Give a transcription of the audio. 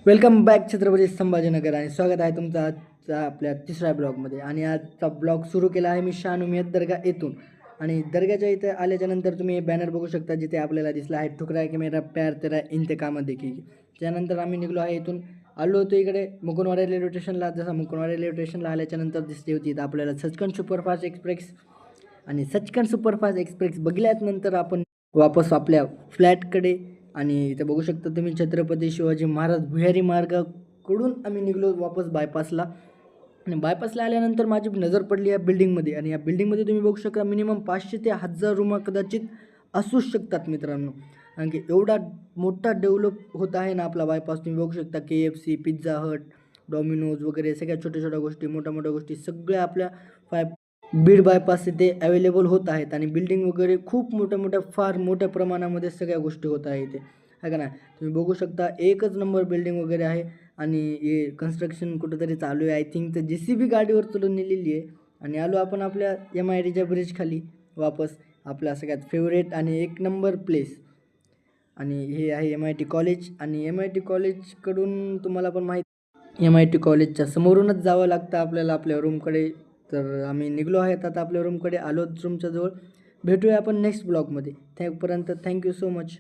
Welcome back Chhatrapati Sambhajinagar आणि स्वागत आहे तुमचं आजचा आपल्या तिसऱ्या ब्लॉगमध्ये. आणि आजचा ब्लॉग सुरू केला आहे मी शान उमेद दर्गा येथून. आणि दर्ग्याच्या इथे आल्याच्या नंतर तुम्ही बॅनर बघू शकता जिथे आपल्याला दिसला आहे ठुकरा की मेरा प्यार तेरा इंतकाम देखी. त्यानंतर आम्ही निघलो आहे इथून. आलो होतो इकडे मुकुंदवाडी रेल्वे स्टेशनला. जसा मुकुंदवाडी रेल्वे स्टेशनला आल्याच्या नंतर दिसली होती तर आपल्याला सचखंड सुपरफास्ट एक्सप्रेस. आणि सचखंड सुपरफास्ट एक्सप्रेस बघल्यानंतर आपण वापस आपल्या फ्लॅटकडे. आणि इथं बघू शकता तुम्ही छत्रपती शिवाजी महाराज भुयारी मार्गाकडून आम्ही निघलो वापस बायपासला. आणि बायपासला आल्यानंतर माझी नजर पडली या बिल्डिंगमध्ये. आणि या बिल्डिंगमध्ये तुम्ही बघू शकता मिनिमम 500 ते 1000 रूम कदाचित असूच शकतात मित्रांनो. कारण की एवढा मोठा डेव्हलप होत आहे ना आपला बायपास. तुम्ही बघू शकता KFC, पिझ्झा हट, डॉमिनोज वगैरे सगळ्या छोट्या छोट्या गोष्टी, मोठ्या मोठ्या गोष्टी सगळ्या आपल्या बीड बायपास इथे अवेलेबल होत आहेत. आणि बिल्डिंग वगैरे खूप मोठ्या फार मोठ्या प्रमाणामध्ये सगळ्या गोष्टी होत आहेत इथे, आहे का नाही. तुम्ही बघू शकता एकच नंबर बिल्डिंग वगैरे आहे. आणि हे कन्स्ट्रक्शन कुठंतरी चालू आहे. आय थिंक तर JCB गाडीवर चढून नेलेली आहे. आणि आलो आपण आपल्या MIDच्या ब्रिज खाली वापस, आपल्या सगळ्यात फेवरेट आणि एक नंबर प्लेस. आणि हे आहे MIT कॉलेज. आणि MIT कॉलेजकडून तुम्हाला पण माहिती, MIT कॉलेजच्या समोरूनच जावं लागतं आपल्याला आपल्या रूमकडे. तर आम्ही निघलो आहेत आता आपल्या रूमकडे, आलोच रूमच्या जवळ. भेटूया आपण नेक्स्ट ब्लॉगमध्ये. त्यापर्यंत थँक्यू सो मच.